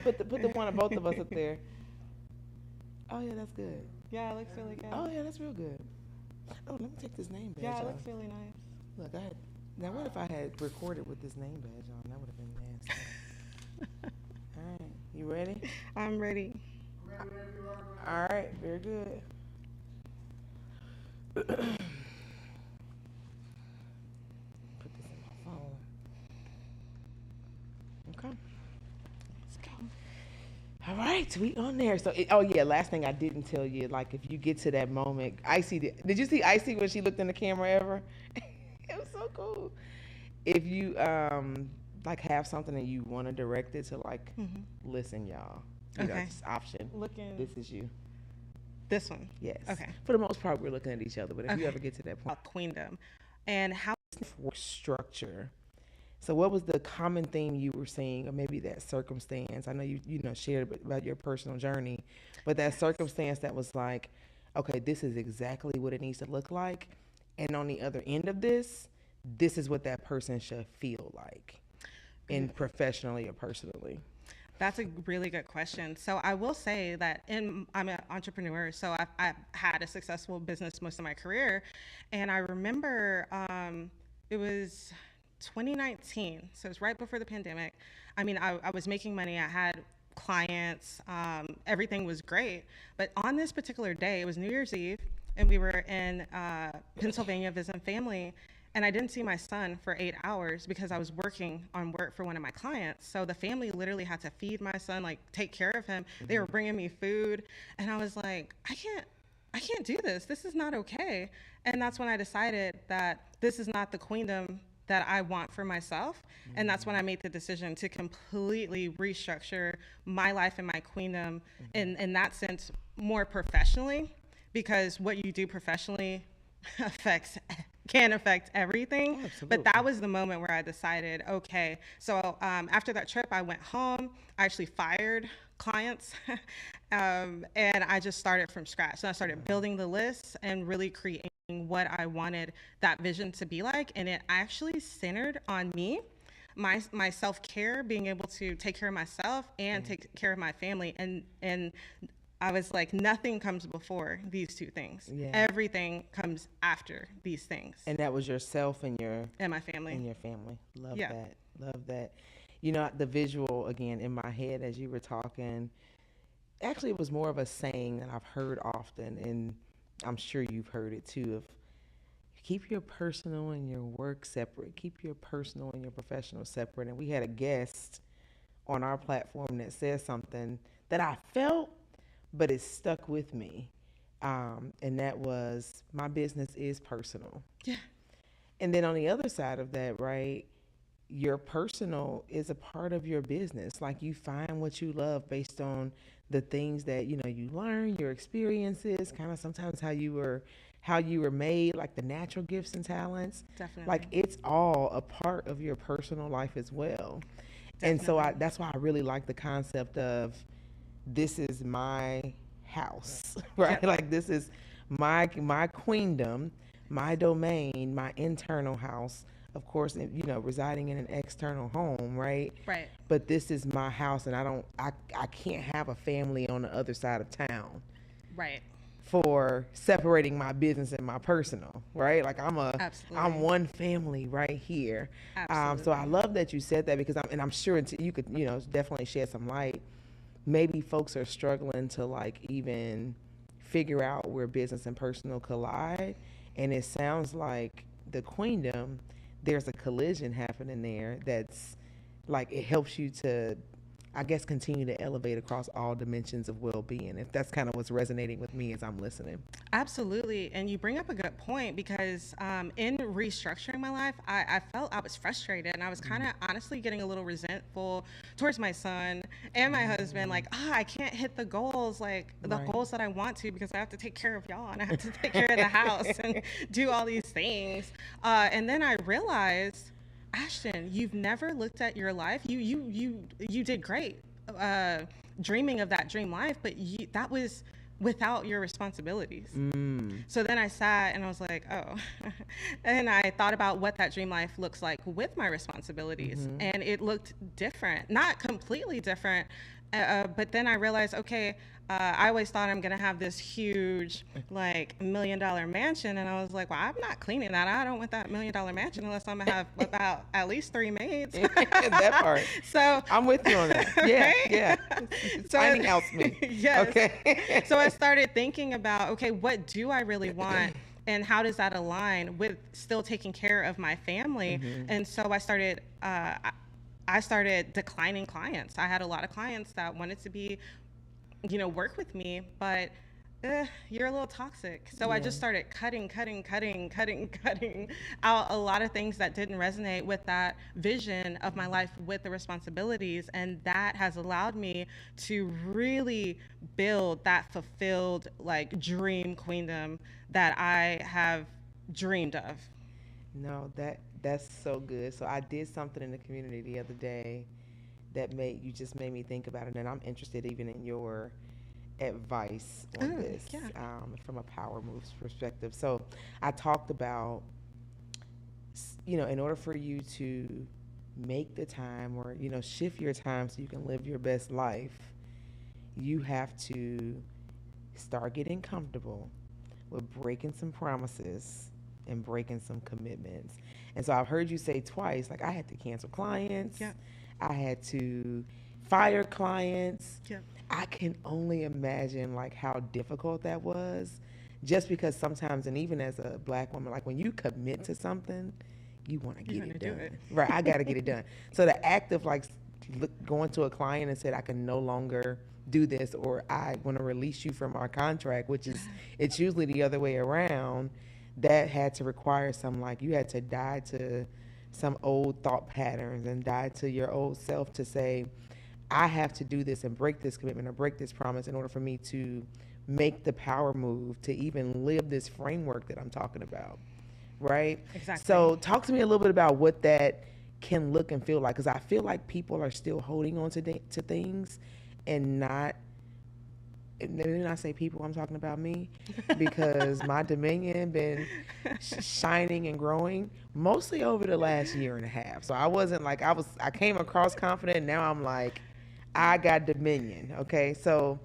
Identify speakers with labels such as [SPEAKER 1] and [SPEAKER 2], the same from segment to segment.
[SPEAKER 1] Put the one of both of us up there. Oh yeah, that's good.
[SPEAKER 2] Yeah, it looks really good.
[SPEAKER 1] Oh yeah, that's real good. Oh, let me take this name badge
[SPEAKER 2] Yeah, it
[SPEAKER 1] off.
[SPEAKER 2] looks really nice.
[SPEAKER 1] Look, I had. Now, what if I had recorded with this name badge on? That would have been nasty. All right, you ready?
[SPEAKER 2] I'm ready.
[SPEAKER 1] All right, very good. Put this in my phone. Okay.
[SPEAKER 2] Let's go.
[SPEAKER 1] All right, we on there. So, oh yeah, last thing I didn't tell you, like if you get to that moment, Icy, did you see Icy when she looked in the camera ever? It was so cool. If you like have something and you want to direct it to like, listen, y'all, you know,
[SPEAKER 2] Okay.
[SPEAKER 1] this option.
[SPEAKER 2] Looking.
[SPEAKER 1] This is you.
[SPEAKER 2] This one.
[SPEAKER 1] Yes.
[SPEAKER 2] Okay.
[SPEAKER 1] For the most part, we're looking at each other, but if you
[SPEAKER 2] Okay.
[SPEAKER 1] ever get to that point,
[SPEAKER 2] Queendom, and how.
[SPEAKER 1] work structure. So, what was the common theme you were seeing, or maybe that circumstance? I know you know shared about your personal journey, but that circumstance that was like, okay, this is exactly what it needs to look like, and on the other end of this, this is what that person should feel like, in professionally or personally.
[SPEAKER 2] That's a really good question. So I will say that I'm an entrepreneur, so I've had a successful business most of my career, and I remember it was 2019, so it's right before the pandemic. I mean, I was making money. I had clients. Everything was great, but on this particular day, it was New Year's Eve, and we were in Pennsylvania visiting family. And I didn't see my son for 8 hours because I was working on work for one of my clients. So the family literally had to feed my son, like take care of him. They were bringing me food, and I was like, I can't do this. This is not okay. And that's when I decided that this is not the queendom that I want for myself. And that's when I made the decision to completely restructure my life and my queendom in that sense more professionally, because what you do professionally affects can affect everything.
[SPEAKER 1] Oh, absolutely.
[SPEAKER 2] But that was the moment where I decided, okay. So after that trip, I went home. I actually fired clients, and I just started from scratch. So I started building the list and really creating what I wanted that vision to be like, and it actually centered on me, my self-care, being able to take care of myself and take care of my family, and I was like, nothing comes before these two things.
[SPEAKER 1] Yeah.
[SPEAKER 2] Everything comes after these things.
[SPEAKER 1] And that was yourself and
[SPEAKER 2] My family.
[SPEAKER 1] your family. Love
[SPEAKER 2] Yeah.
[SPEAKER 1] that. Love that. You know, the visual again in my head as you were talking. Actually, it was more of a saying that I've heard often, and I'm sure you've heard it too. Of keep your personal and your work separate. Keep your personal and your professional separate. And we had a guest on our platform that said something that I felt, but it stuck with me. And that was my business is personal.
[SPEAKER 2] Yeah.
[SPEAKER 1] And then on the other side of that, right, your personal is a part of your business. Like you find what you love based on the things that you know you learn, your experiences, kind of sometimes how you were made, like the natural gifts and talents.
[SPEAKER 2] Definitely.
[SPEAKER 1] Like it's all a part of your personal life as well. And so that's why I really like the concept of this is my house, right?
[SPEAKER 2] Yep.
[SPEAKER 1] Like this is my queendom, my domain, my internal house. Of course, you know, residing in an external home, right?
[SPEAKER 2] Right.
[SPEAKER 1] But this is my house, and I can't have a family on the other side of town
[SPEAKER 2] Right.
[SPEAKER 1] for separating my business and my personal, right? Like I'm
[SPEAKER 2] Absolutely.
[SPEAKER 1] one family right here. So I love that you said that because I'm sure you could, you know, definitely shed some light. Maybe folks are struggling to like even figure out where business and personal collide, and it sounds like the queendom, there's a collision happening there that's like it helps you to, I guess, continue to elevate across all dimensions of well-being. If that's kind of what's resonating with me as I'm listening.
[SPEAKER 2] Absolutely. And you bring up a good point because in restructuring my life, I felt I was frustrated and I was kind of honestly getting a little resentful towards my son and my husband. Like, I can't hit the goals, like the
[SPEAKER 1] Right.
[SPEAKER 2] goals that I want to because I have to take care of y'all and I have to take care of the house and do all these things. And then I realized, Ashton, you've never looked at your life. You did great, dreaming of that dream life, but that was without your responsibilities. So then I sat and I was like, oh, and I thought about what that dream life looks like with my responsibilities, and it looked different, not completely different, But then I realized, okay, I always thought I'm gonna have this huge, like, $1 million mansion, and I was like, well, I'm not cleaning that. I don't want that $1 million mansion unless I'm gonna have about at least 3 maids.
[SPEAKER 1] That part.
[SPEAKER 2] So
[SPEAKER 1] I'm with you on that. Yeah,
[SPEAKER 2] right?
[SPEAKER 1] yeah.
[SPEAKER 2] So
[SPEAKER 1] Tiny house me.
[SPEAKER 2] yes.
[SPEAKER 1] Okay.
[SPEAKER 2] So I started thinking about, okay, what do I really want? And how does that align with still taking care of my family? And so I started declining clients. I had a lot of clients that wanted to be, work with me, but you're a little toxic. So I just started cutting out a lot of things that didn't resonate with that vision of my life with the responsibilities. And that has allowed me to really build that fulfilled, like, dream queendom that I have dreamed of.
[SPEAKER 1] No, that's so good. So I did something in the community the other day that made me think about it, and I'm interested even in your advice on
[SPEAKER 2] Oh,
[SPEAKER 1] this,
[SPEAKER 2] yeah.
[SPEAKER 1] from a power moves perspective. So I talked about, in order for you to make the time, or shift your time so you can live your best life, you have to start getting comfortable with breaking some promises and breaking some commitments. And so I've heard you say twice, like, I had to cancel clients.
[SPEAKER 2] Yeah.
[SPEAKER 1] I had to fire clients.
[SPEAKER 2] Yeah.
[SPEAKER 1] I can only imagine, like, how difficult that was, just because sometimes, and even as a Black woman, like, when you commit to something, you want to get it
[SPEAKER 2] do
[SPEAKER 1] done.
[SPEAKER 2] it.
[SPEAKER 1] Right, I got to get it done. So the act of, like, going to a client and said, I can no longer do this, or I want to release you from our contract, which is, it's usually the other way around, that had to require some, like, you had to die to some old thought patterns and die to your old self to say, I have to do this and break this commitment or break this promise in order for me to make the power move to even live this framework that I'm talking about, right?
[SPEAKER 2] Exactly.
[SPEAKER 1] So talk to me a little bit about what that can look and feel like, because I feel like people are still holding on to things and not, and when I say people, I'm talking about me, because my dominion been shining and growing mostly over the last year and a half. So I wasn't like, I came across confident. Now I'm like, I got dominion. Okay. So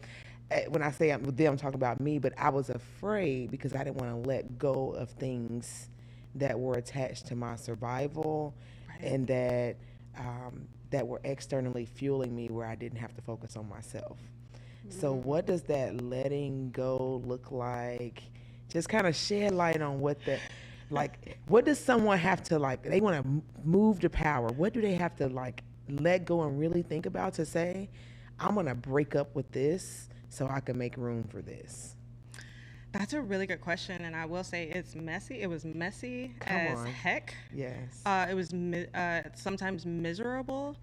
[SPEAKER 1] when I say I'm talking about me, but I was afraid because I didn't want to let go of things that were attached to my survival,
[SPEAKER 2] Right.
[SPEAKER 1] and that were externally fueling me, where I didn't have to focus on myself. So what does that letting go look like? Just kind of shed light on what does someone have to, like, they want to move to power. What do they have to, like, let go and really think about to say, I'm going to break up with this so I can make room for this?
[SPEAKER 2] That's a really good question, and I will say it's messy. It was messy
[SPEAKER 1] Come
[SPEAKER 2] as
[SPEAKER 1] on.
[SPEAKER 2] heck.
[SPEAKER 1] Yes.
[SPEAKER 2] It was sometimes miserable,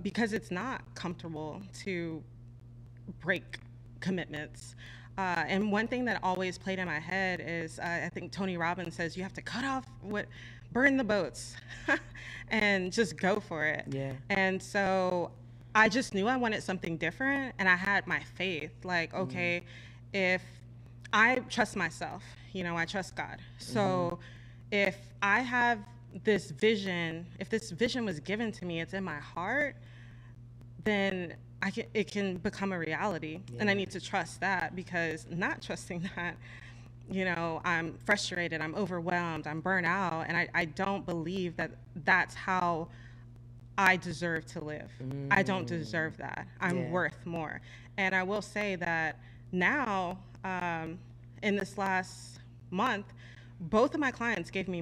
[SPEAKER 2] because it's not comfortable to break commitments. And one thing that always played in my head is, I think Tony Robbins says, you have to burn the boats and just go for it.
[SPEAKER 1] Yeah.
[SPEAKER 2] And so I just knew I wanted something different, and I had my faith, like, okay, if I trust myself, I trust God. So if I have this vision, if this vision was given to me, it's in my heart, then it can become a reality.
[SPEAKER 1] Yeah.
[SPEAKER 2] And I need to trust that, because not trusting that, I'm frustrated, I'm overwhelmed, I'm burnt out, and I don't believe that that's how I deserve to live. I don't deserve that. I'm worth more. And I will say that now, in this last month, both of my clients gave me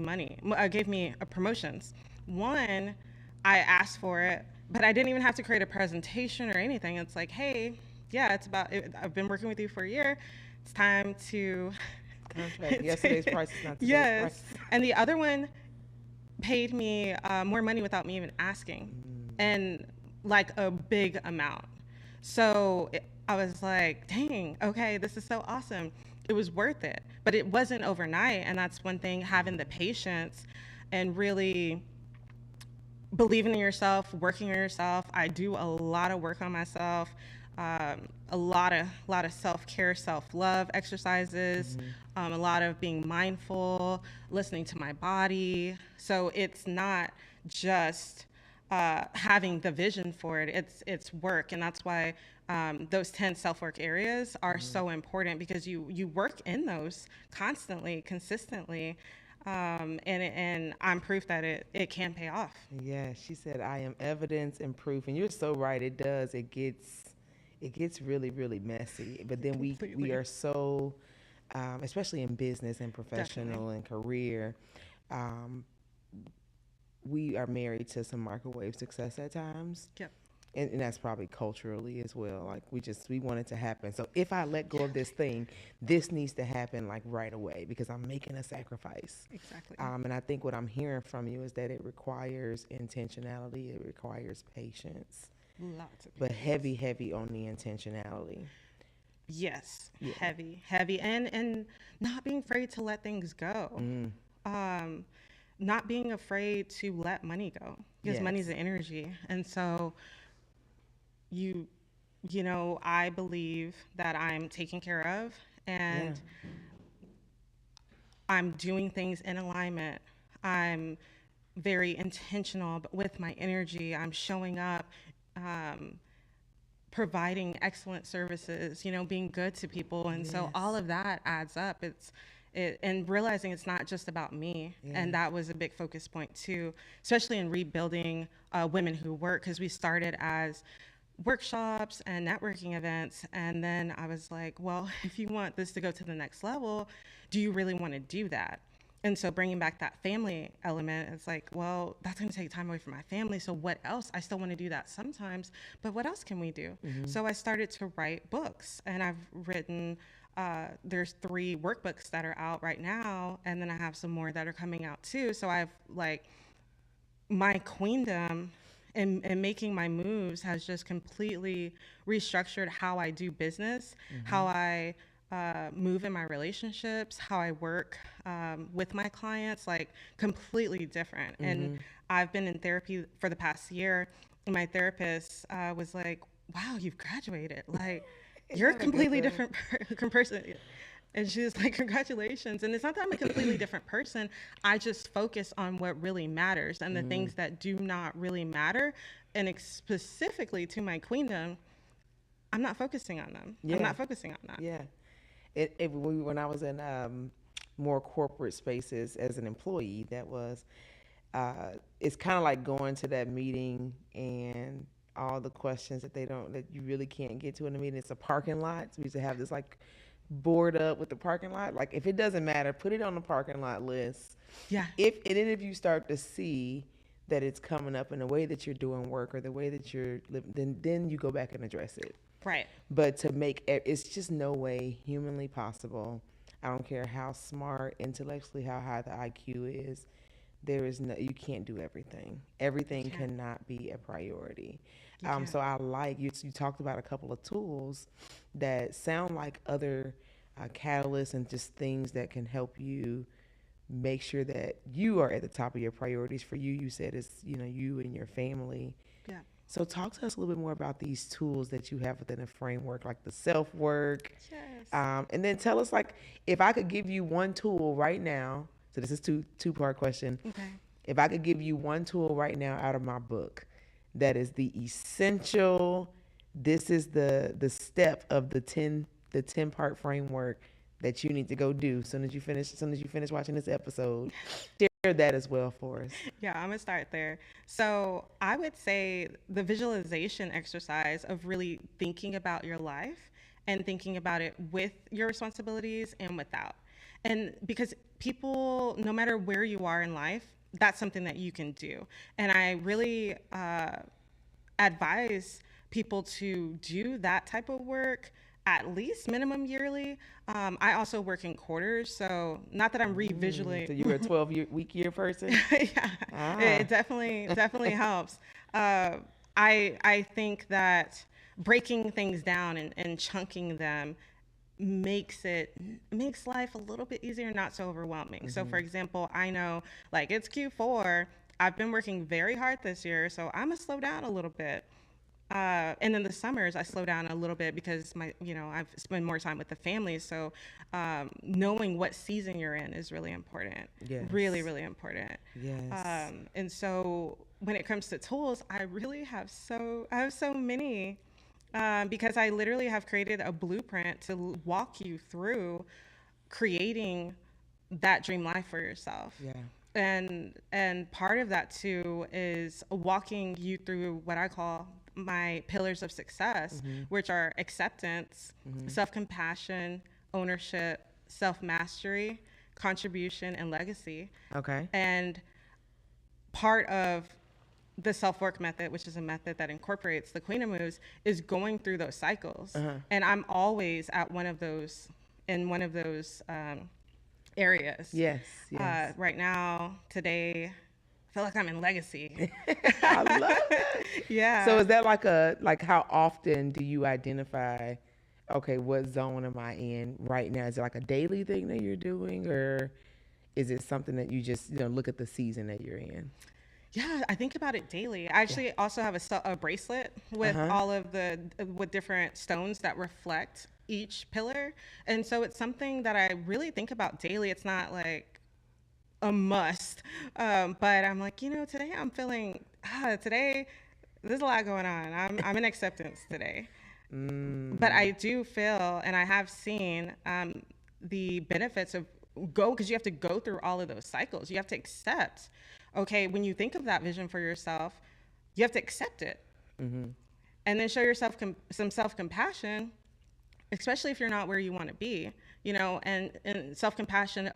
[SPEAKER 2] promotions. One, I asked for it, but I didn't even have to create a presentation or anything. It's like, hey, yeah, I've been working with you for a year. It's time to
[SPEAKER 1] Contract. Yesterday's price is not today's
[SPEAKER 2] yes.
[SPEAKER 1] price.
[SPEAKER 2] And the other one paid me more money without me even asking, and like a big amount. So I was like, dang, okay, this is so awesome. It was worth it, but it wasn't overnight. And that's one thing, having the patience and really believing in yourself, working on yourself. I do a lot of work on myself, a lot of self-care, self-love exercises, a lot of being mindful, listening to my body. So it's not just having the vision for it. It's work, and that's why those 10 self-work areas are so important, because you work in those constantly, consistently, and I'm proof that it can pay off.
[SPEAKER 1] Yeah, she said, I am evidence and proof. And you're so right. It does. It gets really, really messy. But then we
[SPEAKER 2] Completely.
[SPEAKER 1] are so, especially in business and
[SPEAKER 2] Definitely.
[SPEAKER 1] professional and career, um, we are married to some microwave success at times.
[SPEAKER 2] Yep.
[SPEAKER 1] And that's probably culturally as well. Like we want it to happen. So if I let go of this thing, this needs to happen like right away because I'm making a sacrifice.
[SPEAKER 2] Exactly.
[SPEAKER 1] And I think what I'm hearing from you is that it requires intentionality. It requires patience,
[SPEAKER 2] Lots of
[SPEAKER 1] but
[SPEAKER 2] patience.
[SPEAKER 1] heavy on the intentionality.
[SPEAKER 2] Yes,
[SPEAKER 1] Yeah.
[SPEAKER 2] heavy, and not being afraid to let things go.
[SPEAKER 1] Mm.
[SPEAKER 2] Um, Not being afraid to let money go, because money's
[SPEAKER 1] Yes.
[SPEAKER 2] an energy, and so you you know, I believe that I'm taken care of,
[SPEAKER 1] Yeah.
[SPEAKER 2] and I'm doing things in alignment. I'm very intentional with my energy. I'm showing up, um, providing excellent services, you know, being good to people. And so all
[SPEAKER 1] Yes.
[SPEAKER 2] of that adds up. And realizing it's not just about me.
[SPEAKER 1] Yeah.
[SPEAKER 2] And that was a big focus point too, especially in rebuilding Women Who Work, because we started as workshops and networking events. And then I was like, well, if you want this to go to the next level, do you really want to do that? And so bringing back that family element, it's like, well, that's going to take time away from my family. So what else? I still want to do that sometimes, but what else can we do?
[SPEAKER 1] Mm-hmm.
[SPEAKER 2] So I started to write books, and I've written, there's 3 workbooks that are out right now. And then I have some more that are coming out too. So I've like, my queendom and making my moves has just completely restructured how I do business,
[SPEAKER 1] Mm-hmm.
[SPEAKER 2] how I move in my relationships, how I work with my clients, like completely different. And
[SPEAKER 1] Mm-hmm.
[SPEAKER 2] I've been in therapy for the past year, and my therapist was like, wow, you've graduated. Like,
[SPEAKER 1] Isn't
[SPEAKER 2] you're a
[SPEAKER 1] that a good
[SPEAKER 2] completely
[SPEAKER 1] thing?
[SPEAKER 2] different person. And she was like, congratulations. And it's not that I'm a completely different person. I just focus on what really matters, and the
[SPEAKER 1] Mm-hmm.
[SPEAKER 2] things that do not really matter. And specifically to my queendom, I'm not focusing on them. I'm
[SPEAKER 1] Yeah.
[SPEAKER 2] not focusing on that.
[SPEAKER 1] Yeah. When I was in more corporate spaces as an employee, that was it's kind of like going to that meeting and all the questions that you really can't get to in the meeting. It's a parking lot. So we used to have this like board up with the parking lot. Like if it doesn't matter, put it on the parking lot list.
[SPEAKER 2] Yeah.
[SPEAKER 1] If you start to see that it's coming up in the way that you're doing work or the way that you're living, then you go back and address it.
[SPEAKER 2] Right.
[SPEAKER 1] But it's just no way humanly possible. I don't care how smart, intellectually, how high the IQ is. There is no, you can't do everything.
[SPEAKER 2] You
[SPEAKER 1] Everything
[SPEAKER 2] can't.
[SPEAKER 1] cannot be a priority.
[SPEAKER 2] You can't.
[SPEAKER 1] So I like you talked about a couple of tools that sound like other catalysts and just things that can help you make sure that you are at the top of your priorities. For you, you said it's you and your family.
[SPEAKER 2] Yeah.
[SPEAKER 1] So talk to us a little bit more about these tools that you have within a framework, like the self work,
[SPEAKER 2] Yes.
[SPEAKER 1] and then tell us like if I could give you one tool right now. So this is two-part question.
[SPEAKER 2] Okay.
[SPEAKER 1] If I could give you one tool right now out of my book, that is the essential. This is the step of the 10 part framework that you need to go do as soon as you finish watching this episode. Share that as well for us.
[SPEAKER 2] Yeah, I'm gonna start there. So I would say the visualization exercise of really thinking about your life and thinking about it with your responsibilities and without. And because people, no matter where you are in life, that's something that you can do. And I really advise people to do that type of work at least minimum yearly. I also work in quarters, so not that I'm
[SPEAKER 1] So
[SPEAKER 2] revisually.
[SPEAKER 1] you're a 12 week year person.
[SPEAKER 2] Yeah,
[SPEAKER 1] Ah.
[SPEAKER 2] it definitely helps. Uh, I think that breaking things down and chunking them makes life a little bit easier, not so overwhelming. So for example, I know like it's Q4. I've been working very hard this year, so I'm gonna slow down a little bit. And in the summers, I slow down a little bit because I've spent more time with the family. So knowing what season you're in is really important, really,
[SPEAKER 1] Yes.
[SPEAKER 2] really important.
[SPEAKER 1] Yes.
[SPEAKER 2] And so when it comes to tools, I have so many, because I literally have created a blueprint to walk you through creating that dream life for yourself.
[SPEAKER 1] Yeah.
[SPEAKER 2] And part of that too is walking you through what I call my pillars of success, which are acceptance, self-compassion, ownership, self-mastery, contribution, and legacy.
[SPEAKER 1] Okay.
[SPEAKER 2] And part of the self-work method, which is a method that incorporates the Queen of Moves, is going through those cycles. And I'm always at one of those areas.
[SPEAKER 1] Yes. Yes.
[SPEAKER 2] Right now, today, I feel like I'm in legacy.
[SPEAKER 1] I love that.
[SPEAKER 2] Yeah.
[SPEAKER 1] So is that like how often do you identify, okay, what zone am I in right now? Is it like a daily thing that you're doing, or is it something that you just, look at the season that you're in?
[SPEAKER 2] Yeah, I think about it daily. I actually also have a bracelet with all of with different stones that reflect each pillar. And so it's something that I really think about daily. It's not like a must, but I'm like, today I'm feeling, today there's a lot going on. I'm in acceptance today. But I do feel, and I have seen the benefits of because you have to go through all of those cycles. You have to accept, okay, when you think of that vision for yourself, you have to accept it. And then show yourself some self-compassion, especially if you're not where you want to be, and self-compassion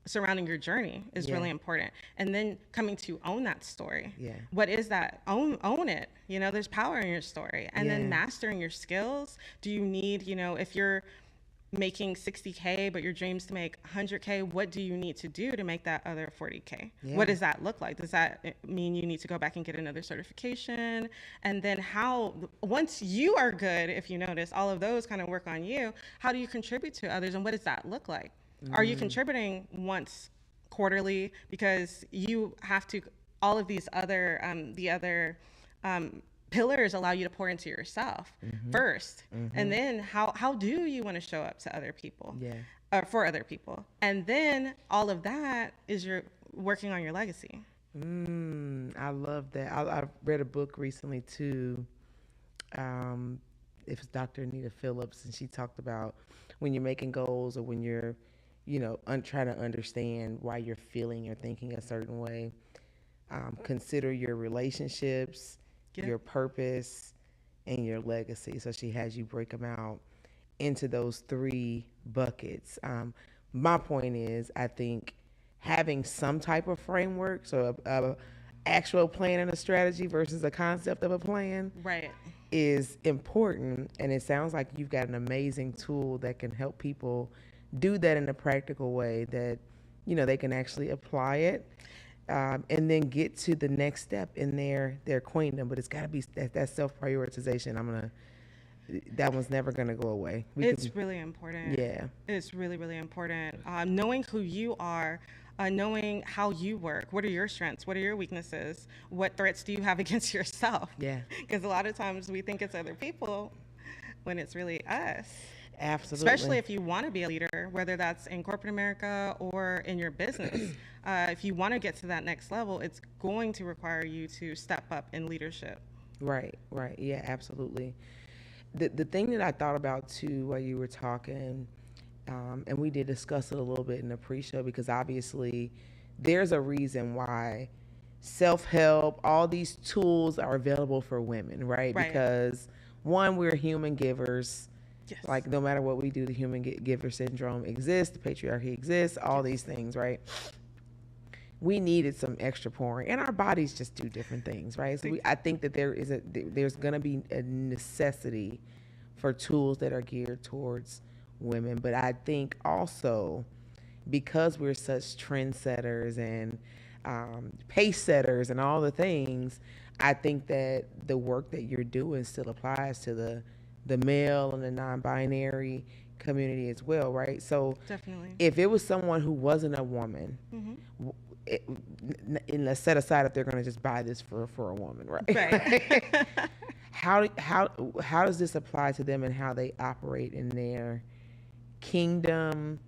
[SPEAKER 2] surrounding your journey is really important. And then coming to own that story.
[SPEAKER 1] Yeah.
[SPEAKER 2] What is that? Own it. There's power in your story. And then mastering your skills. Do you need, if you're making 60K, but your dream's to make 100K, what do you need to do to make that other 40K?
[SPEAKER 1] Yeah.
[SPEAKER 2] What does that look like? Does that mean you need to go back and get another certification? And then once you are good, if you notice, all of those kind of work on you, how do you contribute to others, and what does that look like? Are you contributing once quarterly because you have to, all of these other, pillars allow you to pour into yourself first, and then how do you want to show up to other people, for other people, and then all of that is you're working on your legacy.
[SPEAKER 1] I love that. I read a book recently too. It was Dr. Anita Phillips, and she talked about when you're making goals, or when you're trying to understand why you're feeling or thinking a certain way, consider your relationships, your purpose, and your legacy. So she has you break them out into those 3 buckets. My point is, I think having some type of framework, so a actual plan and a strategy versus a concept of a plan,
[SPEAKER 2] right,
[SPEAKER 1] is important. And it sounds like you've got an amazing tool that can help people do that in a practical way, that they can actually apply it. And then get to the next step in their queendom. But it's got to be that self-prioritization. That one's never going to go away.
[SPEAKER 2] It's really important.
[SPEAKER 1] Yeah.
[SPEAKER 2] It's really, really important. Knowing who you are, knowing how you work. What are your strengths? What are your weaknesses? What threats do you have against yourself?
[SPEAKER 1] Yeah.
[SPEAKER 2] Because a lot of times we think it's other people when it's really us.
[SPEAKER 1] Absolutely.
[SPEAKER 2] Especially if you want to be a leader, whether that's in corporate America or in your business. If you want to get to that next level, it's going to require you to step up in leadership.
[SPEAKER 1] Right. Yeah, absolutely. The thing that I thought about too while you were talking, and we did discuss it a little bit in the pre-show, because obviously there's a reason why self-help, all these tools are available for women, right? Because one, we're human givers. Yes. Like no matter what we do, the human giver syndrome exists, the patriarchy exists, all these things, right? We needed some extra pouring, and our bodies just do different things, right? So I think that there's going to be a necessity for tools that are geared towards women. But I think also, because we're such trendsetters and pace setters and all the things, I think that the work that you're doing still applies to the male and the non-binary community as well, right? So
[SPEAKER 2] definitely,
[SPEAKER 1] if it was someone who wasn't a woman, and let's set aside if they're going to just buy this for a woman, right? How does this apply to them, and how they operate in their kingdom,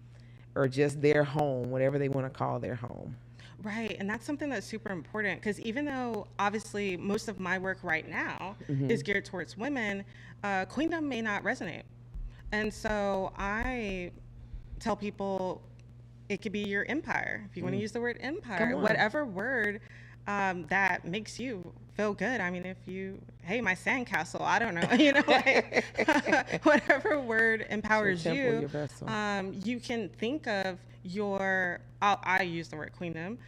[SPEAKER 1] or just their home, whatever they want to call their home?
[SPEAKER 2] Right. And that's something that's super important because even though obviously most of my work right now is geared towards women, queendom may not resonate. And so I tell people it could be your empire. If you want to use the word
[SPEAKER 1] Come
[SPEAKER 2] empire,
[SPEAKER 1] on.
[SPEAKER 2] whatever word that makes you feel good. I mean, if you, hey, my sandcastle, I don't know, like whatever word empowers
[SPEAKER 1] Your temple,
[SPEAKER 2] you,
[SPEAKER 1] your vessel.
[SPEAKER 2] you can think of your, I use the word queendom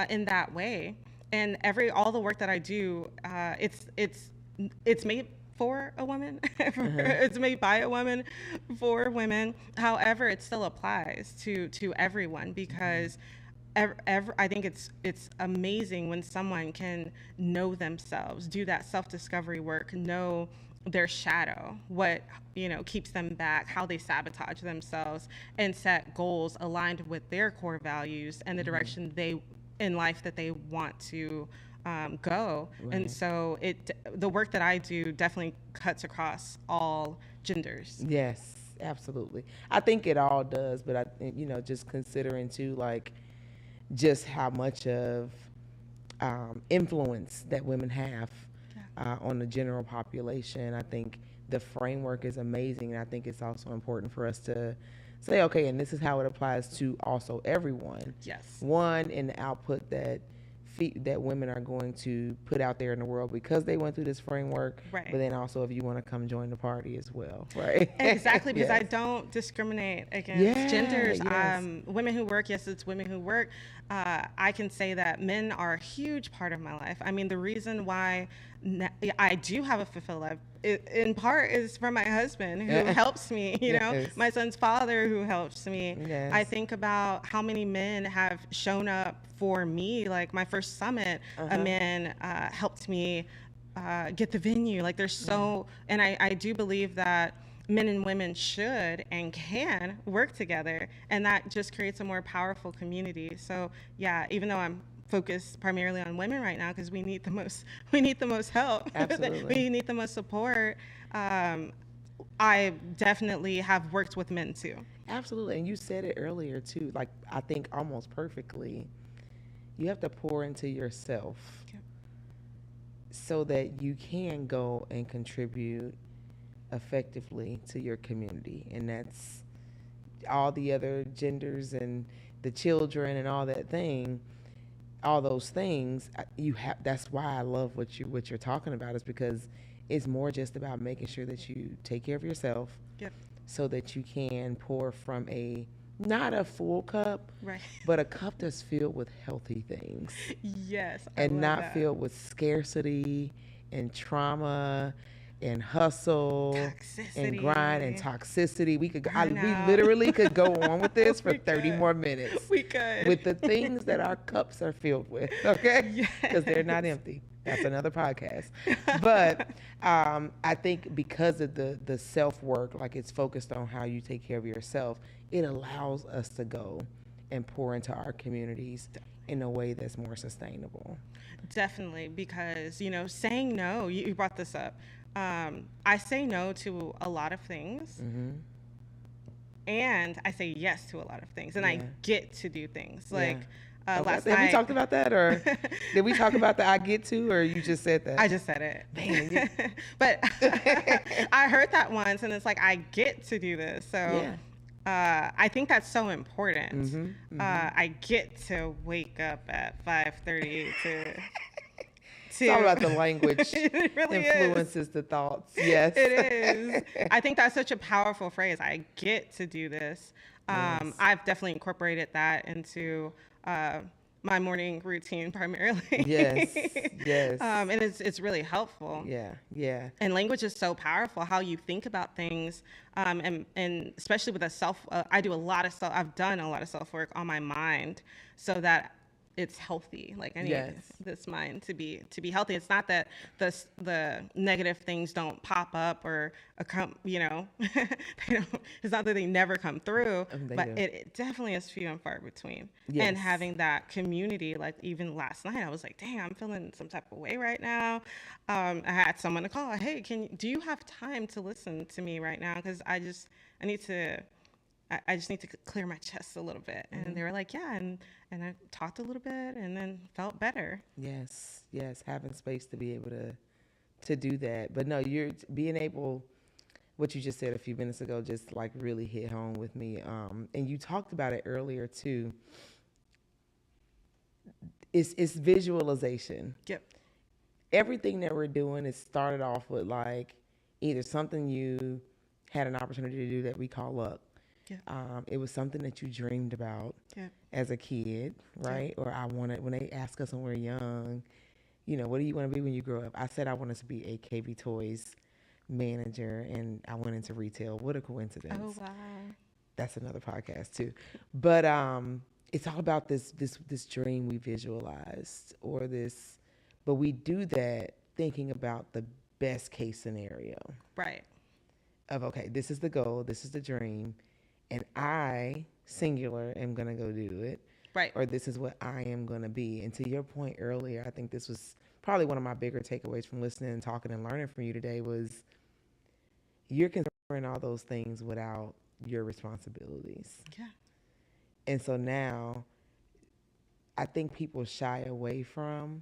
[SPEAKER 2] in that way. And all the work that I do, it's made for a woman. It's made by a woman for women. However, it still applies to everyone because I think it's amazing when someone can know themselves, do that self-discovery work, know their shadow, what keeps them back, how they sabotage themselves, and set goals aligned with their core values and the direction they in life that they want to go. And so the work that I do definitely cuts across all genders.
[SPEAKER 1] Yes, absolutely. I think it all does, but just considering too, like, just how much of influence that women have on the general population. I think the framework is amazing, and I think it's also important for us to say, okay, and this is how it applies to also everyone.
[SPEAKER 2] Yes.
[SPEAKER 1] One, in the output that women are going to put out there in the world because they went through this framework,
[SPEAKER 2] right?
[SPEAKER 1] But then also if you want to come join the party as well, right?
[SPEAKER 2] Exactly, because
[SPEAKER 1] yes.
[SPEAKER 2] I don't discriminate against genders.
[SPEAKER 1] Yes.
[SPEAKER 2] Women who work, yes, it's women who work. I can say that men are a huge part of my life. I mean, the reason why I do have a fulfilled life, in part, is from my husband who helps me. My son's father who helps me.
[SPEAKER 1] Yes.
[SPEAKER 2] I think about how many men have shown up for me. Like my first summit, a man helped me get the venue. Like there's and I do believe that men and women should and can work together, and that just creates a more powerful community. So yeah, even though I'm focused primarily on women right now because we need the most help.
[SPEAKER 1] Absolutely.
[SPEAKER 2] We need the most support. I definitely have worked with men too.
[SPEAKER 1] Absolutely. And you said it earlier too, like I think almost perfectly. You have to pour into yourself so that you can go and contribute effectively to your community. And that's all the other genders and the children and all those things. That's why I love what you're talking about, is because it's more just about making sure that you take care of yourself so that you can pour from not a full cup,
[SPEAKER 2] right,
[SPEAKER 1] but a cup that's filled with healthy things.
[SPEAKER 2] Yes.
[SPEAKER 1] And not filled with scarcity and trauma and hustle,
[SPEAKER 2] toxicity,
[SPEAKER 1] and grind and toxicity. We literally could go on with this for 30 more minutes.
[SPEAKER 2] We could.
[SPEAKER 1] With the things that our cups are filled with, okay? Because they're not empty. That's another podcast. But I think because of the self-work, like it's focused on how you take care of yourself, it allows us to go and pour into our communities in a way that's more sustainable.
[SPEAKER 2] Definitely, because, saying no, you brought this up. I say no to a lot of things, and I say yes to a lot of things, and I get to do things. Like last night.
[SPEAKER 1] Have we talked about that, or did we talk about the I get to, or you just said that?
[SPEAKER 2] I just said it.
[SPEAKER 1] Man,
[SPEAKER 2] but I heard that once, and it's like, I get to do this. So I think that's so important. I get to wake up at 5:30 to...
[SPEAKER 1] It's all about the language.
[SPEAKER 2] It really
[SPEAKER 1] influences the thoughts. Yes.
[SPEAKER 2] It is. I think that's such a powerful phrase. I get to do this. I've definitely incorporated that into my morning routine primarily.
[SPEAKER 1] Yes.
[SPEAKER 2] And it's really helpful.
[SPEAKER 1] Yeah.
[SPEAKER 2] And language is so powerful, how you think about things. And especially with I've done a lot of self-work on my mind so that it's healthy. Like I need this mind to be healthy. It's not that the negative things don't pop up or come, it's not that they never come through, but it definitely is few and far between. And having that community, like even last night, I was like, dang, I'm feeling some type of way right now. I had someone to call, hey, do you have time to listen to me right now? Because I need to I just need to clear my chest a little bit. And they were like, yeah. And I talked a little bit and then felt better.
[SPEAKER 1] Yes, yes, having space to be able to do that. But no, you're being able, what you just said a few minutes ago just like really hit home with me. And you talked about it earlier too. It's visualization.
[SPEAKER 2] Yep.
[SPEAKER 1] Everything that we're doing is started off with like either something you had an opportunity to do that we call luck.
[SPEAKER 2] Yeah.
[SPEAKER 1] It was something that you dreamed about as a kid, right? Or I wanted, when they ask us when we're young, you know, what do you want to be when you grow up? I said I wanted to be a KB Toys manager, and I went into retail. What a coincidence.
[SPEAKER 2] Oh, wow.
[SPEAKER 1] That's another podcast too. But it's all about this dream we visualized, or this, but we do that thinking about the best case scenario.
[SPEAKER 2] Right.
[SPEAKER 1] Of, okay, this is the goal, this is the dream, and I, singular, am going to go do it.
[SPEAKER 2] Right.
[SPEAKER 1] Or this is what I am going to be. And to your point earlier, I think this was probably one of my bigger takeaways from listening and talking and learning from you today was you're considering all those things without your responsibilities.
[SPEAKER 2] Yeah.
[SPEAKER 1] And so now I think people shy away from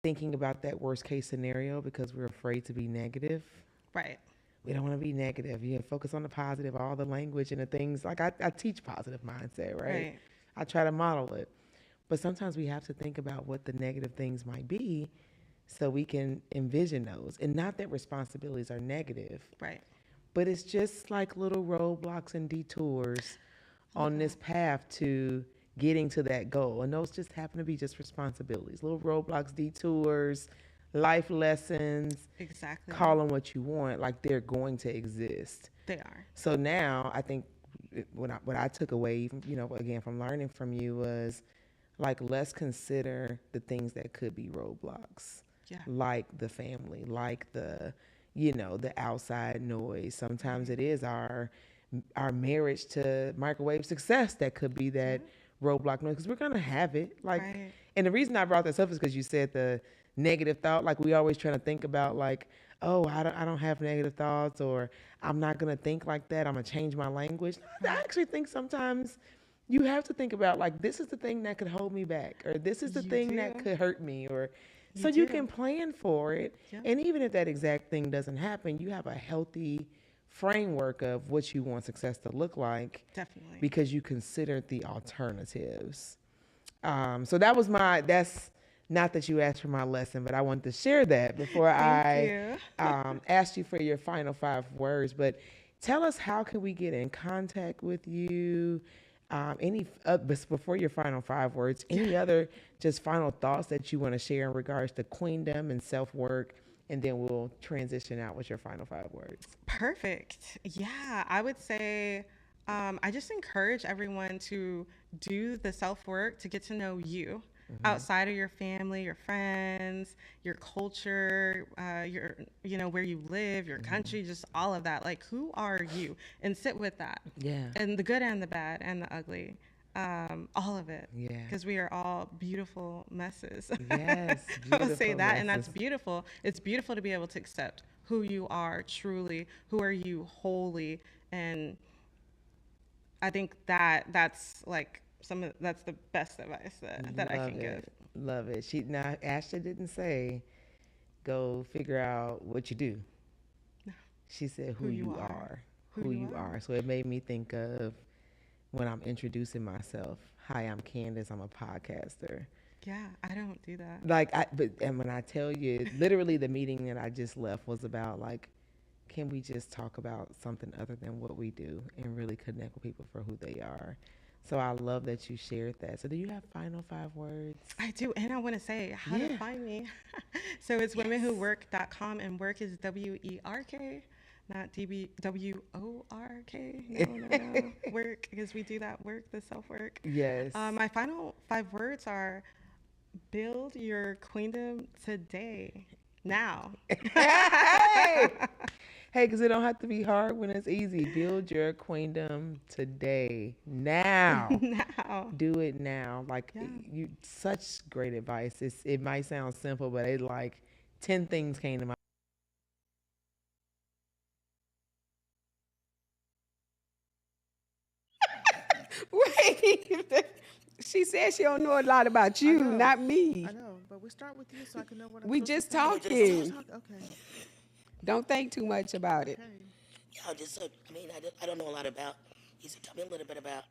[SPEAKER 1] thinking about that worst case scenario because we're afraid to be negative.
[SPEAKER 2] Right.
[SPEAKER 1] We don't want to be negative. You focus on the positive, all the language and the things. Like I teach positive mindset, right? I try to model it. But sometimes we have to think about what the negative things might be so we can envision those. And not that responsibilities are negative.
[SPEAKER 2] Right.
[SPEAKER 1] But it's just like little roadblocks and detours on this path to getting to that goal. And those just happen to be just responsibilities. Little roadblocks, detours, life lessons.
[SPEAKER 2] Exactly.
[SPEAKER 1] Call them what you want, like they're going to exist.
[SPEAKER 2] They are.
[SPEAKER 1] So now I think what I took away, you know, again from learning from you was like, let's consider the things that could be roadblocks.
[SPEAKER 2] Yeah.
[SPEAKER 1] Like the family, like the, you know, the outside noise. Sometimes it is our marriage to microwave success that could be that roadblock noise, because we're gonna have it. Like, and the reason I brought this up is because you said the negative thought. Like we always trying to think about like, oh, I don't have negative thoughts, or I'm not gonna think like that. I'm gonna change my language. I actually think sometimes you have to think about like, this is the thing that could hold me back, or this is the thing that could hurt me, or so you can plan for it. And even if that exact thing doesn't happen, you have a healthy framework of what you want success to look like.
[SPEAKER 2] Definitely.
[SPEAKER 1] Because you considered the alternatives. So that's not that you asked for my lesson, but I wanted to share that before I asked you for your final 5 words. But tell us, how can we get in contact with you? Before your final 5 words, any other just final thoughts that you want to share in regards to queendom and self-work, and then we'll transition out with your final 5 words.
[SPEAKER 2] Perfect. Yeah, I would say I just encourage everyone to do the self-work to get to know you outside of your family, your friends, your culture, your, you know, where you live, your country, just all of that. Like, who are you? And sit with that.
[SPEAKER 1] Yeah.
[SPEAKER 2] And the good and the bad and the ugly. All of it.
[SPEAKER 1] Yeah.
[SPEAKER 2] Because we are all beautiful messes.
[SPEAKER 1] Yes.
[SPEAKER 2] I would say that, and that's beautiful. It's beautiful to be able to accept who you are truly, who are you wholly, and I think that's like that's the best advice that I can give.
[SPEAKER 1] Love it. Now Ashley didn't say go figure out what you do. No. She said who you are. Who you are. So it made me think of when I'm introducing myself. Hi, I'm Candace. I'm a podcaster.
[SPEAKER 2] Yeah, I don't do that.
[SPEAKER 1] Like, and when I tell you, literally the meeting that I just left was about like, can we just talk about something other than what we do and really connect with people for who they are? So I love that you shared that. So do you have final 5 words?
[SPEAKER 2] I do. And I want to say how to find me. So it's womenwhowork.com, and work is WERK, not WORK. No. Work, because we do that work, the self-work.
[SPEAKER 1] Yes.
[SPEAKER 2] My final 5 words are build your queendom today. Now.
[SPEAKER 1] Hey, because it don't have to be hard when it's easy. Build your queendom today. Now.
[SPEAKER 2] Now.
[SPEAKER 1] Do it now. Like, you, such great advice. It might sound simple, but it like 10 things came to my
[SPEAKER 3] She said she don't know a lot about
[SPEAKER 4] I
[SPEAKER 3] you,
[SPEAKER 4] know.
[SPEAKER 3] not me.
[SPEAKER 4] I know. But we start with you so I can know what I'm
[SPEAKER 3] We
[SPEAKER 4] supposed to
[SPEAKER 3] just
[SPEAKER 4] say.
[SPEAKER 3] talking.
[SPEAKER 4] Okay.
[SPEAKER 3] Don't think too much about it.
[SPEAKER 4] Okay.
[SPEAKER 5] Yeah, just so, I don't know a lot about. You said, tell me a little bit about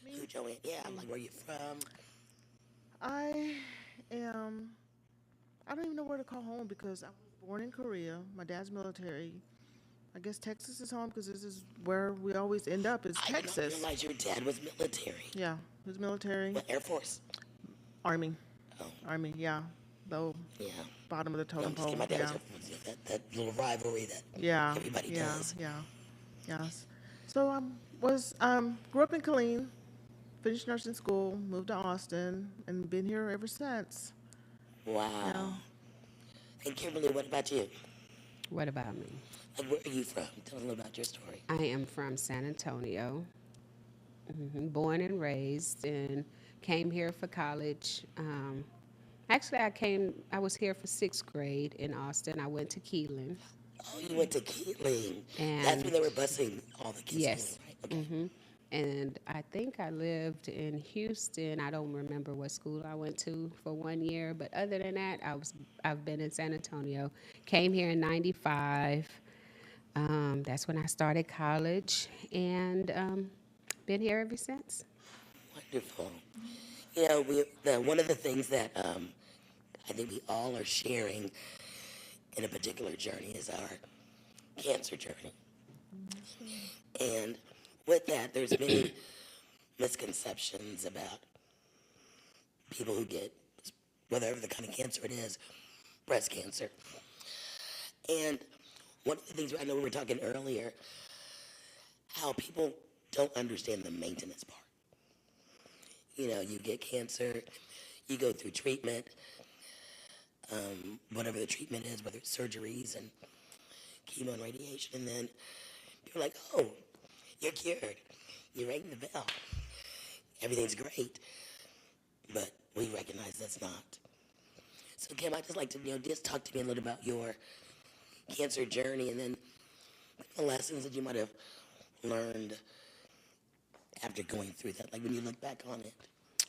[SPEAKER 4] Me?
[SPEAKER 5] you, Joanne. Yeah, I'm
[SPEAKER 4] Me.
[SPEAKER 5] like, where you from?
[SPEAKER 4] I am. I don't even know where to call home because I was born in Korea. My dad's military. I guess Texas is home because this is where we always end up is
[SPEAKER 5] I did not
[SPEAKER 4] Texas.
[SPEAKER 5] realize your dad was military.
[SPEAKER 4] Yeah, his military.
[SPEAKER 5] What, Air Force?
[SPEAKER 4] Army.
[SPEAKER 5] Oh,
[SPEAKER 4] Army, yeah. Though
[SPEAKER 5] yeah.
[SPEAKER 4] bottom of the
[SPEAKER 5] No,
[SPEAKER 4] totem
[SPEAKER 5] I'm just kidding.
[SPEAKER 4] pole.
[SPEAKER 5] My dad was
[SPEAKER 4] Yeah.
[SPEAKER 5] Air Force. Yeah, that little rivalry that
[SPEAKER 4] Yeah.
[SPEAKER 5] everybody
[SPEAKER 4] Yeah.
[SPEAKER 5] does.
[SPEAKER 4] Yeah. Yes. So grew up in Killeen, finished nursing school, moved to Austin, and been here ever since.
[SPEAKER 5] Wow.
[SPEAKER 4] Yeah.
[SPEAKER 5] And Kimberly, what about you?
[SPEAKER 3] What about me?
[SPEAKER 5] Like, where are you from? Tell us a little about your story.
[SPEAKER 3] I am from San Antonio, born and raised, and came here for college. Actually, I was here for sixth grade in Austin. I went to Keelan.
[SPEAKER 5] Oh, you went to Keatling. That's
[SPEAKER 3] And
[SPEAKER 5] when they were busing all the kids.
[SPEAKER 3] yes.
[SPEAKER 5] Right? Okay.
[SPEAKER 3] And I think I lived in Houston. I don't remember what school I went to for 1 year, but other than that, I've been in San Antonio. Came here in '95. That's when I started college, and been here ever since.
[SPEAKER 5] Wonderful. One of the things that I think we all are sharing in a particular journey is our cancer journey. And with that, there's many misconceptions about people who get, whatever the kind of cancer it is, breast cancer. And one of the things I know we were talking earlier, how people don't understand the maintenance part. You get cancer, you go through treatment, whatever the treatment is, whether it's surgeries and chemo and radiation, and then you're like, oh, you're cured. You're ringing the bell. Everything's great. But we recognize that's not. So Kim, I'd just like to, just talk to me a little about your cancer journey and then the lessons that you might have learned after going through that, like when you look back on it.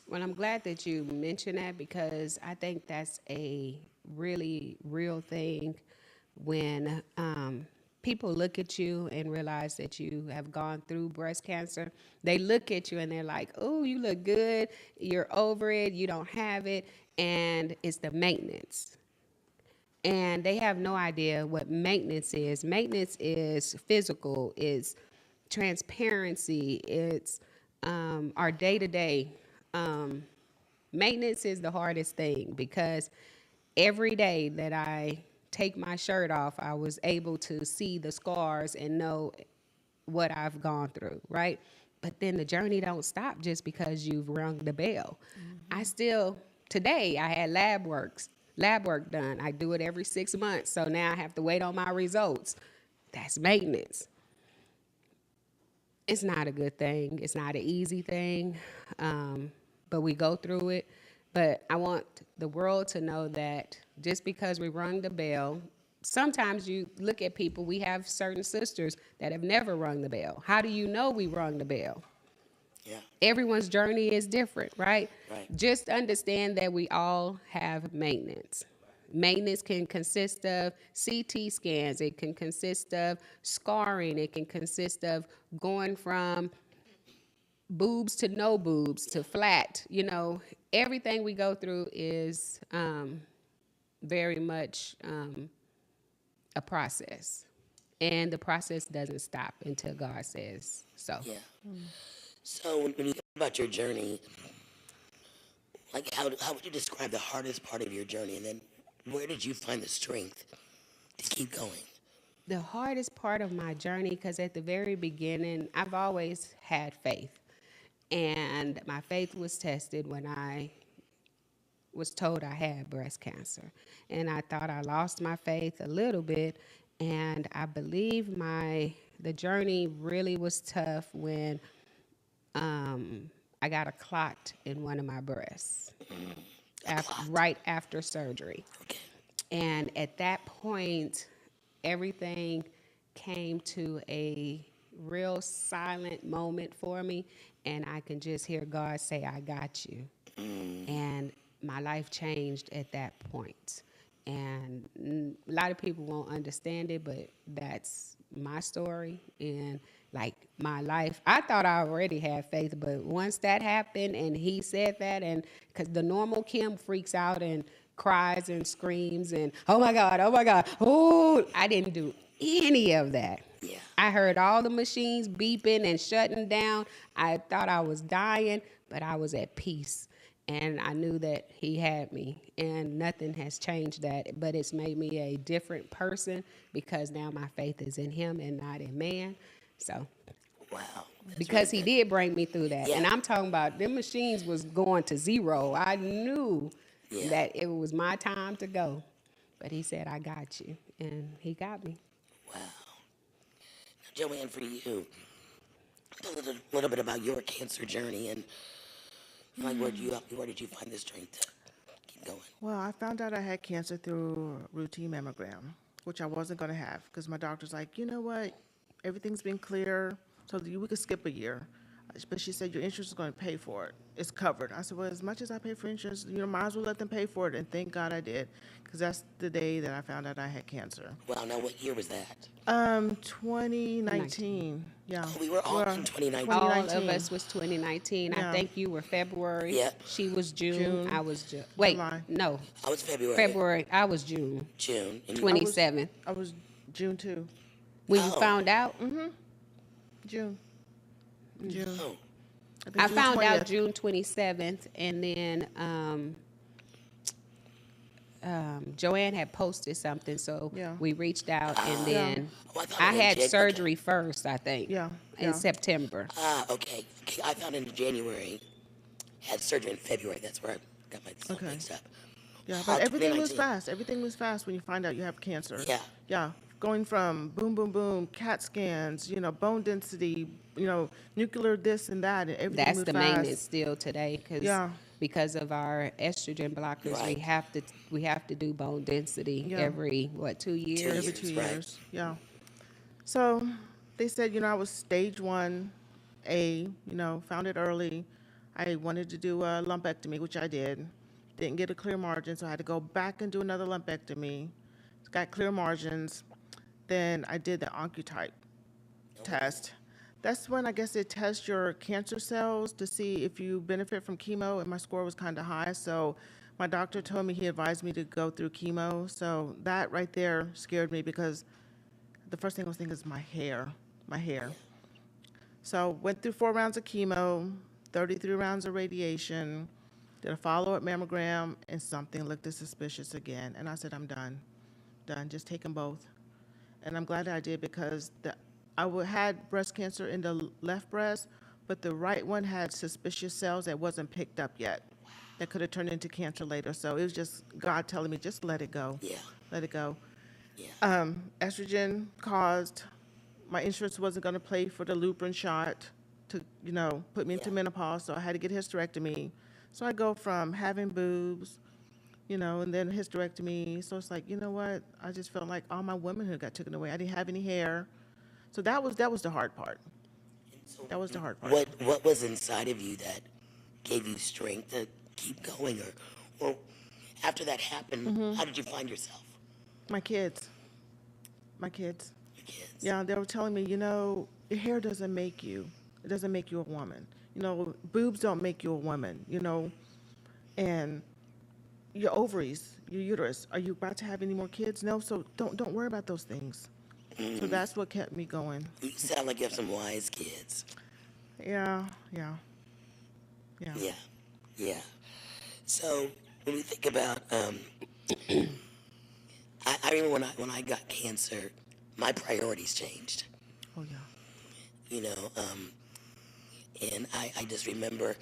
[SPEAKER 3] Well, I'm glad that you mentioned that because I think that's a really real thing when people look at you and realize that you have gone through breast cancer. They look at you and they're like, oh, you look good, you're over it, you don't have it, and it's the maintenance. And they have no idea what maintenance is. Maintenance is physical, it's transparency, it's our day to day. Maintenance is the hardest thing because every day that I take my shirt off, I was able to see the scars and know what I've gone through, right? But then the journey don't stop just because you've rung the bell. Today I had lab work done. I do it every 6 months. So now I have to wait on my results. That's maintenance. It's not a good thing. It's not an easy thing. But we go through it. But I want the world to know that just because we rung the bell, sometimes you look at people, we have certain sisters that have never rung the bell. How do you know we rung the bell?
[SPEAKER 5] Yeah.
[SPEAKER 3] Everyone's journey is different, right?
[SPEAKER 5] Right.
[SPEAKER 3] Just understand that we all have maintenance. Maintenance can consist of CT scans. It can consist of scarring. It can consist of going from boobs to no boobs to flat. Everything we go through is very much a process. And the process doesn't stop until God says so.
[SPEAKER 5] Yeah. So when you think about your journey, like how would you describe the hardest part of your journey, and then where did you find the strength to keep going?
[SPEAKER 3] The hardest part of my journey, because at the very beginning, I've always had faith. And my faith was tested when I was told I had breast cancer. And I thought I lost my faith a little bit. And I believe the journey really was tough when I got a clot in one of my breasts right after surgery.
[SPEAKER 5] Okay.
[SPEAKER 3] And at that point, everything came to a real silent moment for me, and I can just hear God say, I got you. And my life changed at that point. And a lot of people won't understand it, but that's my story. And like my life, I thought I already had faith, but once that happened and he said that, and because the normal Kim freaks out and cries and screams and, oh my God, oh, I didn't do any of that.
[SPEAKER 5] Yeah.
[SPEAKER 3] I heard all the machines beeping and shutting down. I thought I was dying, but I was at peace. And I knew that he had me, and nothing has changed that, but it's made me a different person because now my faith is in him and not in man. So,
[SPEAKER 5] Wow. That's
[SPEAKER 3] because
[SPEAKER 5] really
[SPEAKER 3] he did bring me through that.
[SPEAKER 5] Yeah.
[SPEAKER 3] And I'm talking about them machines was going to zero. I knew
[SPEAKER 5] Yeah.
[SPEAKER 3] that it was my time to go. But he said, I got you. And he got me.
[SPEAKER 5] Wow. Now, Joanne, for you, tell a little bit about your cancer journey and like where did you find the strength to keep going?
[SPEAKER 4] Well, I found out I had cancer through a routine mammogram, which I wasn't going to have because my doctor's like, you know what, everything's been clear, so we could skip a year. But she said, your insurance is going to pay for it. It's covered. I said, well, as much as I pay for insurance, might as well let them pay for it. And thank God I did, because that's the day that I found out I had cancer.
[SPEAKER 5] Wow, now what year was that?
[SPEAKER 4] 2019. Yeah.
[SPEAKER 5] Oh, we were all in 2019.
[SPEAKER 3] All of
[SPEAKER 4] 2019.
[SPEAKER 3] us was 2019.
[SPEAKER 4] Yeah.
[SPEAKER 3] I think you were February.
[SPEAKER 5] Yeah.
[SPEAKER 3] She was June.
[SPEAKER 4] June.
[SPEAKER 3] I was Wait,
[SPEAKER 4] July.
[SPEAKER 3] no.
[SPEAKER 5] I was February.
[SPEAKER 3] February. I was June.
[SPEAKER 5] June. And you-
[SPEAKER 3] 27th.
[SPEAKER 4] I was June 2.
[SPEAKER 3] When you
[SPEAKER 5] Oh.
[SPEAKER 3] found out,
[SPEAKER 4] June. June.
[SPEAKER 5] Oh,
[SPEAKER 4] think
[SPEAKER 3] I
[SPEAKER 4] June
[SPEAKER 3] found
[SPEAKER 4] 20th.
[SPEAKER 3] out June 27th, and then Joanne had posted something, so
[SPEAKER 4] Yeah.
[SPEAKER 3] we reached out, and then
[SPEAKER 5] Oh, I thought
[SPEAKER 3] I
[SPEAKER 5] it was
[SPEAKER 3] had
[SPEAKER 5] Jan-
[SPEAKER 3] surgery first, I think.
[SPEAKER 4] Yeah,
[SPEAKER 3] In
[SPEAKER 4] yeah.
[SPEAKER 3] September.
[SPEAKER 5] okay. Okay, I found it in January. Had surgery in February. That's where I got myself
[SPEAKER 4] Okay.
[SPEAKER 5] mixed up.
[SPEAKER 4] Yeah,
[SPEAKER 5] Oh,
[SPEAKER 4] but everything was
[SPEAKER 5] 2019.
[SPEAKER 4] fast. Everything was fast when you find out you have cancer.
[SPEAKER 5] Yeah.
[SPEAKER 4] Yeah. Going from boom, boom, boom, CAT scans, bone density, nuclear this and that, and everything
[SPEAKER 3] That's
[SPEAKER 4] moved
[SPEAKER 3] the
[SPEAKER 4] fast.
[SPEAKER 3] maintenance still today, because of our estrogen blockers,
[SPEAKER 5] Right.
[SPEAKER 3] we have to do bone density
[SPEAKER 4] Yeah.
[SPEAKER 3] every 2 years.
[SPEAKER 4] Every 2
[SPEAKER 5] right.
[SPEAKER 4] years. Yeah. So they said, I was stage 1A, found it early. I wanted to do a lumpectomy, which I did. Didn't get a clear margin, so I had to go back and do another lumpectomy. Got clear margins. Then I did the Oncotype test. That's when I guess it tests your cancer cells to see if you benefit from chemo, and my score was kind of high. So my doctor told me he advised me to go through chemo. So that right there scared me because the first thing I was thinking is my hair. So went through 4 rounds of chemo, 33 rounds of radiation, did a follow-up mammogram, and something looked suspicious again. And I said, I'm done, just take them both. And I'm glad that I did because I had breast cancer in the left breast, but the right one had suspicious cells that wasn't picked up yet. That could have turned into cancer later. So it was just God telling me, just let it go.
[SPEAKER 5] Yeah.
[SPEAKER 4] Let it go.
[SPEAKER 5] Yeah.
[SPEAKER 4] Estrogen caused, my insurance wasn't going to pay for the Lupron shot to, put me into menopause, so I had to get a hysterectomy. So I go from having boobs, and then hysterectomy. So it's like, you know what? I just felt like all my womanhood got taken away. I didn't have any hair. So that was the hard part.
[SPEAKER 5] So
[SPEAKER 4] That was the hard part.
[SPEAKER 5] what was inside of you that gave you strength to keep going, or after that happened,
[SPEAKER 4] Mm-hmm.
[SPEAKER 5] how did you find yourself?
[SPEAKER 4] My kids.
[SPEAKER 5] Your kids.
[SPEAKER 4] Yeah, they were telling me, your hair doesn't make you. It doesn't make you a woman. Boobs don't make you a woman, and your ovaries, your uterus, are you about to have any more kids? No, so don't worry about those things. So that's what kept me going.
[SPEAKER 5] You sound like you have some wise kids.
[SPEAKER 4] Yeah.
[SPEAKER 5] Yeah. So when we think about, I remember when I got cancer, my priorities changed.
[SPEAKER 4] Oh, yeah.
[SPEAKER 5] And I just remember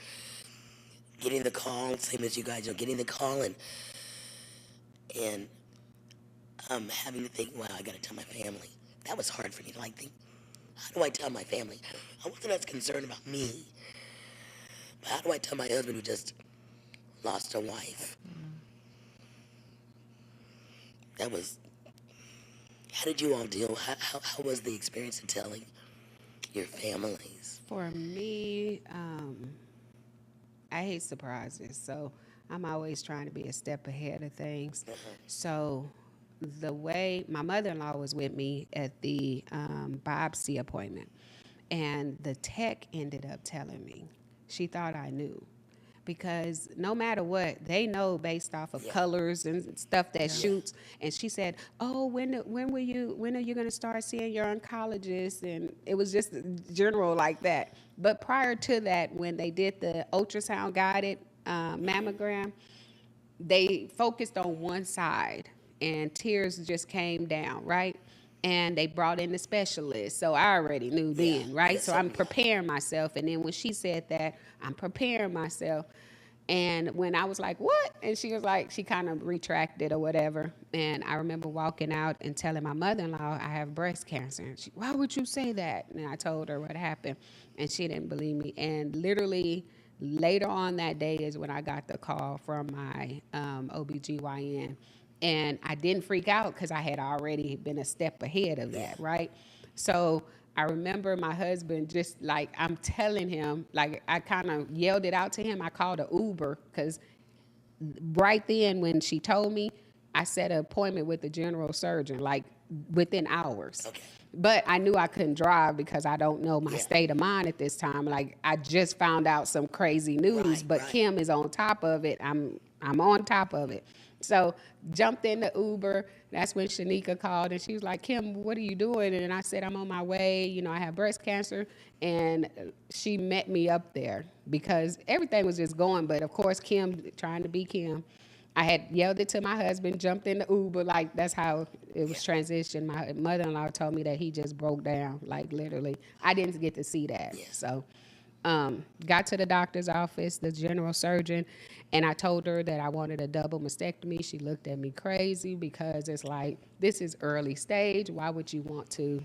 [SPEAKER 5] getting the call, same as you guys, getting the call and having to think, wow, I got to tell my family. That was hard for me to think, how do I tell my family? I wasn't as concerned about me, but how do I tell my husband who just lost a wife? How did you all deal? How was the experience of telling your families?
[SPEAKER 3] For me, I hate surprises, so I'm always trying to be a step ahead of things. So the way my mother-in-law was with me at the biopsy appointment, and the tech ended up telling me she thought I knew, because no matter what, they know based off of colors and stuff that shoots. And she said, "Oh, when are you going to start seeing your oncologist?" And it was just general like that. But prior to that, when they did the ultrasound guided mammogram, they focused on one side, and tears just came down, right? And they brought in the specialist. So I already knew then, right? So I'm preparing myself. And then when she said that, I'm preparing myself. And when I was like, "What?" And she was like, she kind of retracted or whatever. And I remember walking out and telling my mother-in-law I have breast cancer. And she, "Why would you say that?" And I told her what happened. And she didn't believe me. And literally later on that day is when I got the call from my OBGYN. And I didn't freak out because I had already been a step ahead of that, right? So I remember my husband just like, I'm telling him, like I kind of yelled it out to him. I called an Uber because right then when she told me, I set an appointment with the general surgeon, like within hours.
[SPEAKER 5] Okay.
[SPEAKER 3] But I knew I couldn't drive because I don't know my state of mind at this time. Like I just found out some crazy news, but Kim is on top of it. I'm on top of it. So jumped in the Uber. That's when Shanika called and she was like, "Kim, what are you doing?" And I said, "I'm on my way. You know, I have breast cancer." And she met me up there because everything was just going. But of course, Kim, trying to be Kim, I had yelled it to my husband, jumped in the Uber. Like that's how it was transitioned. My mother-in-law told me that he just broke down, like literally. I didn't get to see that. So got to the doctor's office, the general surgeon, and I told her that I wanted a double mastectomy. She looked at me crazy because it's like, this is early stage. Why would you want to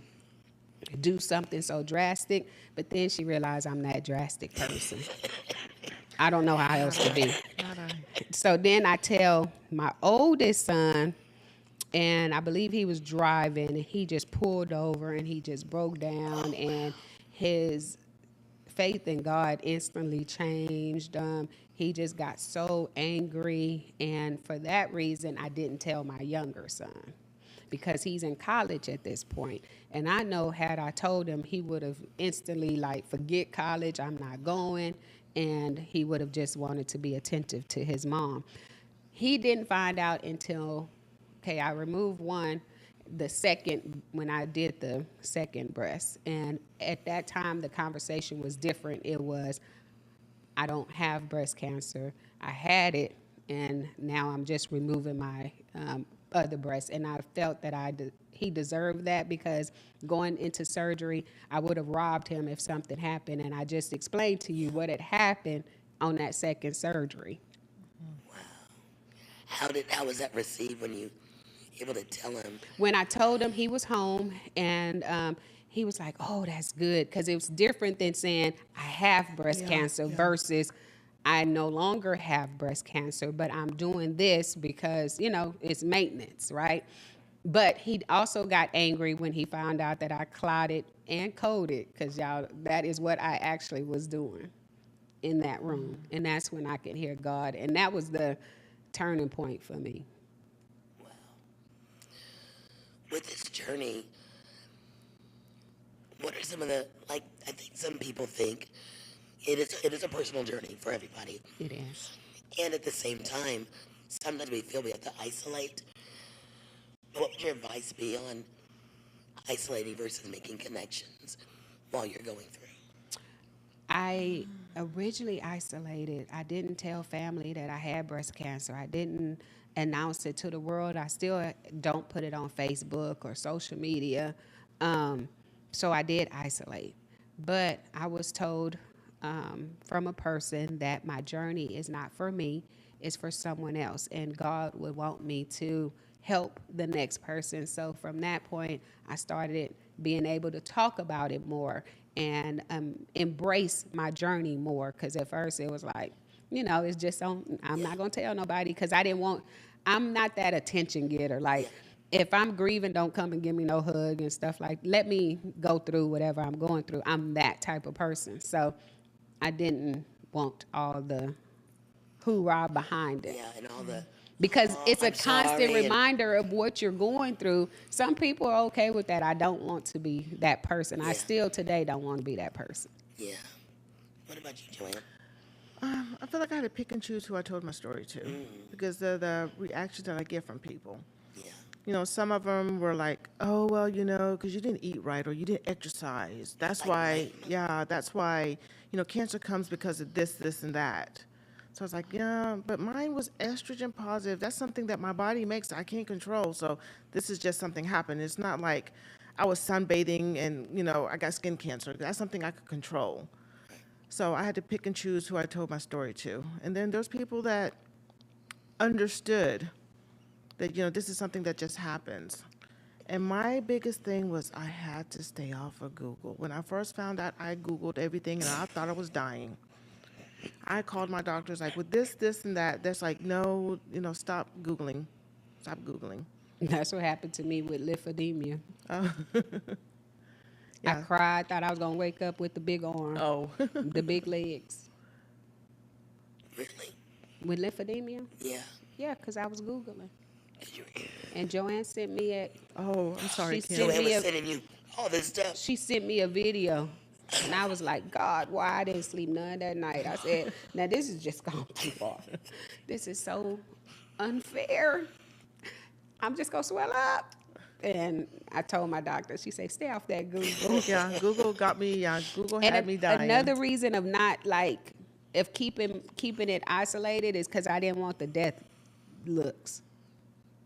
[SPEAKER 3] do something so drastic? But then she realized I'm that drastic person. I don't know how else to be. So then I tell my oldest son, and I believe he was driving, and he just pulled over and he just broke down, and his faith in God instantly changed. He just got so angry, and for that reason, I didn't tell my younger son because he's in college at this point. And I know had I told him, he would have instantly like, "Forget college, I'm not going," and he would have just wanted to be attentive to his mom. He didn't find out until, okay, I removed one, the second, when I did the second breast. And at that time, the conversation was different. It was, I don't have breast cancer. I had it, and now I'm just removing my other breast. And I felt that he deserved that because going into surgery, I would have robbed him if something happened. And I just explained to you what had happened on that second surgery.
[SPEAKER 5] Wow. How was that received when you able to tell him?
[SPEAKER 3] When I told him, he was home, and he was like, "Oh, that's good," because it was different than saying I have breast cancer versus I no longer have breast cancer, but I'm doing this because, you know, it's maintenance, right? But he also got angry when he found out that I clotted and coded, because y'all, that is what I actually was doing in that room. And that's when I could hear God. And that was the turning point for me.
[SPEAKER 5] Wow. With this journey, what are some of the, like, I think some people think it is a personal journey for everybody.
[SPEAKER 3] It is.
[SPEAKER 5] And at the same time, sometimes we feel we have to isolate. What would your advice be on isolating versus making connections while you're going through?
[SPEAKER 3] I originally isolated. I didn't tell family that I had breast cancer. I didn't announce it to the world. I still don't put it on Facebook or social media. So I did isolate. But I was told from a person that my journey is not for me, it's for someone else. And God would want me to help the next person. So from that point, I started being able to talk about it more and embrace my journey more. Because at first it was like, you know, it's just I'm not going to tell nobody, because I'm not that attention getter. Like, if I'm grieving, don't come and give me no hug and stuff like. Let me go through whatever I'm going through. I'm that type of person. So I didn't want all the hoorah behind it.
[SPEAKER 5] Yeah, and all the
[SPEAKER 3] Because it's a
[SPEAKER 5] I'm
[SPEAKER 3] constant
[SPEAKER 5] sorry, and
[SPEAKER 3] reminder of what you're going through. Some people are okay with that. I don't want to be that person. I
[SPEAKER 5] Yeah.
[SPEAKER 3] still today don't want to be that person.
[SPEAKER 5] yeah. What about you, Joanne?
[SPEAKER 4] I feel like I had to pick and choose who I told my story to because the reactions that I get from people.
[SPEAKER 5] Yeah,
[SPEAKER 4] You know, some of them were like, "Oh, well, you know, because you didn't eat right or you didn't exercise. That's
[SPEAKER 5] Like
[SPEAKER 4] why,
[SPEAKER 5] blaming.
[SPEAKER 4] yeah, that's why, you know, cancer comes because of this, this, and that." So I was like, "Yeah, but mine was estrogen positive. That's something that my body makes I can't control. So this is just something happened. It's not like I was sunbathing and, you know, I got skin cancer. That's something I could control." So I had to pick and choose who I told my story to. And then there's people that understood that, you know, this is something that just happens. And my biggest thing was I had to stay off of Google. When I first found out, I Googled everything and I thought I was dying. I called my doctors like, with this, and that. That's like, no, you know, stop Googling. Stop Googling.
[SPEAKER 3] That's what happened to me with lymphedema. I
[SPEAKER 4] Yeah.
[SPEAKER 3] cried, thought I was going to wake up with the big arm,
[SPEAKER 4] Oh.
[SPEAKER 3] the big legs.
[SPEAKER 5] really?
[SPEAKER 3] With lymphedema?
[SPEAKER 5] Yeah.
[SPEAKER 3] Yeah, because I was Googling.
[SPEAKER 5] 'Cause you're
[SPEAKER 3] And Joanne sent me
[SPEAKER 4] Oh, I'm sorry,
[SPEAKER 3] She
[SPEAKER 4] Kim.
[SPEAKER 3] said-
[SPEAKER 5] Joanne was
[SPEAKER 3] me a-
[SPEAKER 5] sending you all this stuff.
[SPEAKER 3] she sent me a video. And I was like, God, why I didn't sleep none that night? I said, now this is just gone too far. This is so unfair. I'm just going to swell up. And I told my doctor, she said, stay off that Google.
[SPEAKER 4] Yeah, Google got me. Yeah, Google
[SPEAKER 3] And
[SPEAKER 4] had me dying.
[SPEAKER 3] another reason of not like, of keeping it isolated is because I didn't want the death looks.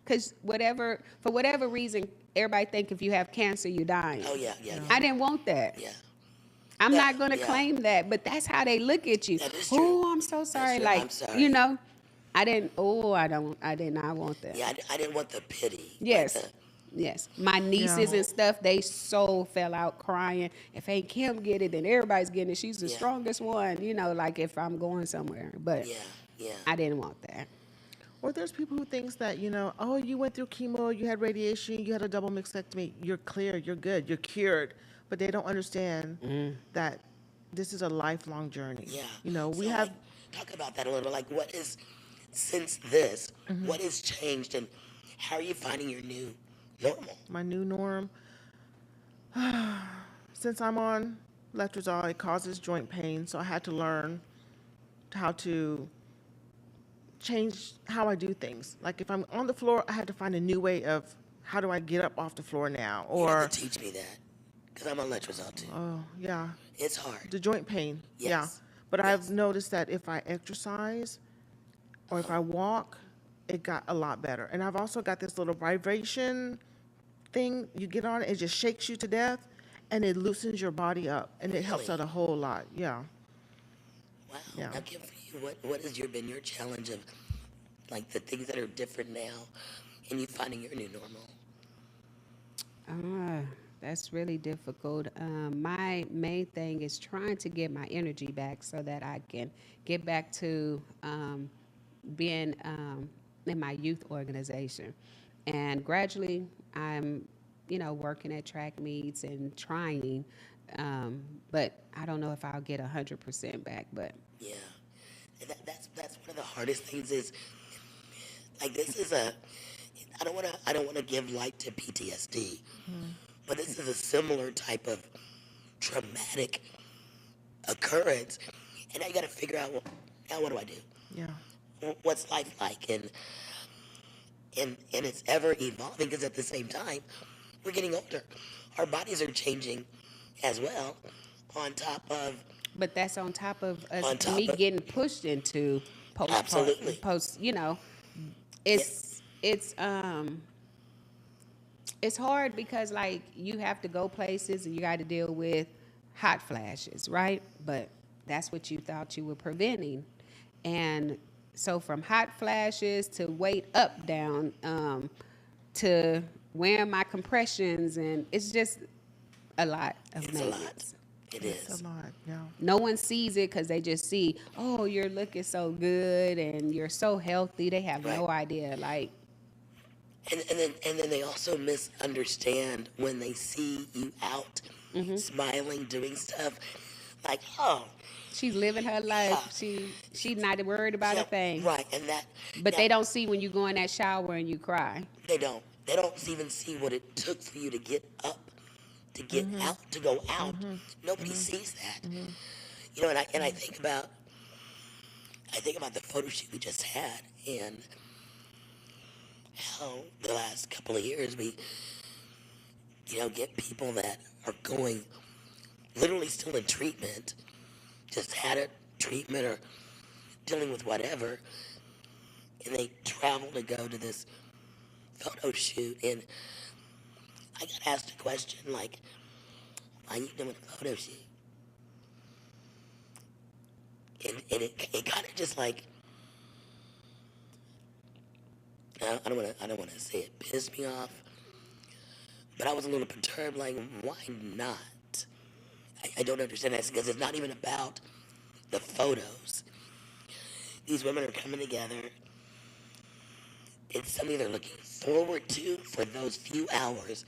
[SPEAKER 3] Because for whatever reason, everybody think if you have cancer, you're dying.
[SPEAKER 5] Oh yeah, yeah,
[SPEAKER 3] I didn't want that.
[SPEAKER 5] yeah.
[SPEAKER 3] I'm
[SPEAKER 5] That-
[SPEAKER 3] not going to
[SPEAKER 5] yeah.
[SPEAKER 3] claim that, but that's how they look at you.
[SPEAKER 5] That is true.
[SPEAKER 3] Oh, I'm so sorry.
[SPEAKER 5] true.
[SPEAKER 3] Like,
[SPEAKER 5] I'm sorry.
[SPEAKER 3] you know, I did not want that.
[SPEAKER 5] Yeah, I didn't want the pity.
[SPEAKER 3] Yes.
[SPEAKER 5] Like
[SPEAKER 3] Yes. My nieces and stuff, they so fell out crying. If Aunt Kim get it, then everybody's getting it. She's the
[SPEAKER 5] Yeah.
[SPEAKER 3] strongest one, you know, like if I'm going somewhere. But
[SPEAKER 5] yeah, yeah.
[SPEAKER 3] I didn't want that.
[SPEAKER 4] Or there's people who thinks that, you know, oh, you went through chemo, you had radiation, you had a double mastectomy, you're clear, you're good, you're cured. But they don't understand that this is a lifelong journey.
[SPEAKER 5] Yeah.
[SPEAKER 4] You know, we
[SPEAKER 5] So,
[SPEAKER 4] have,
[SPEAKER 5] like, talk about that a little. Like, what is since this?
[SPEAKER 4] Mm-hmm.
[SPEAKER 5] What has changed, and how are you finding your new normal?
[SPEAKER 4] my new norm. Since I'm on letrozole, it causes joint pain, so I had to learn how to change how I do things. Like if I'm on the floor, I had to find a new way of how do I get up off the floor now?
[SPEAKER 5] You have
[SPEAKER 4] Or,
[SPEAKER 5] to teach me that, because I'm on letrozole too.
[SPEAKER 4] oh, yeah,
[SPEAKER 5] It's hard.
[SPEAKER 4] the joint pain. Yeah.
[SPEAKER 5] Yes.
[SPEAKER 4] But
[SPEAKER 5] Yes.
[SPEAKER 4] I've noticed that if I exercise or if I walk, it got a lot better. And I've also got this little vibration thing you get on, it just shakes you to death and it loosens your body up and it helps
[SPEAKER 5] Really?
[SPEAKER 4] out a whole lot. Yeah.
[SPEAKER 5] Wow.
[SPEAKER 4] Yeah.
[SPEAKER 5] Now, Kim, for you, what has been your challenge of, like, the things that are different now, and you finding your new normal?
[SPEAKER 3] That's really difficult. My main thing is trying to get my energy back so that I can get back to being in my youth organization. And gradually, I'm, working at track meets and trying, but I don't know if I'll get 100% back. But
[SPEAKER 5] Yeah. And that's one of the hardest things is, like, this is I don't want to give light to PTSD, but this is a similar type of traumatic occurrence, and now you got to figure out, well, now what do I do?
[SPEAKER 4] Yeah.
[SPEAKER 5] What's life like? And it's ever evolving, because at the same time, we're getting older. Our bodies are changing as well, on top of
[SPEAKER 3] But that's on top of us,
[SPEAKER 5] On top
[SPEAKER 3] me
[SPEAKER 5] of-
[SPEAKER 3] getting pushed into
[SPEAKER 5] Absolutely.
[SPEAKER 3] It's hard because like you have to go places and you got to deal with hot flashes, right? But that's what you thought you were preventing. And so from hot flashes to weight up, down, to wearing my compressions, and it's just a lot of
[SPEAKER 5] it's a lot.
[SPEAKER 3] maintenance.
[SPEAKER 5] It
[SPEAKER 4] It's
[SPEAKER 5] is.
[SPEAKER 4] a lot. Yeah.
[SPEAKER 3] No one sees it because they just see, oh, you're looking so good and you're so healthy. They have no
[SPEAKER 5] Right.
[SPEAKER 3] idea. Like,
[SPEAKER 5] And then they also misunderstand when they see you out, smiling, doing stuff, like, oh,
[SPEAKER 3] She's living her life. She's not worried about
[SPEAKER 5] yeah,
[SPEAKER 3] a thing.
[SPEAKER 5] right, and that.
[SPEAKER 3] But
[SPEAKER 5] now,
[SPEAKER 3] they don't see when you go in that shower and you cry.
[SPEAKER 5] They don't. They don't even see what it took for you to get up, to get out, to go out. Nobody sees that. You know, and I think about the photo shoot we just had, and how the last couple of years we, get people that are going, literally still in treatment, just had a treatment or dealing with whatever, and they travel to go to this photo shoot, and I got asked a question like, why are you doing a photo shoot? And it kind of just like, I don't want to say it pissed me off, but I was a little perturbed. Like, why not? I don't understand that, because it's not even about the photos. These women are coming together. It's something they're looking forward to for those few hours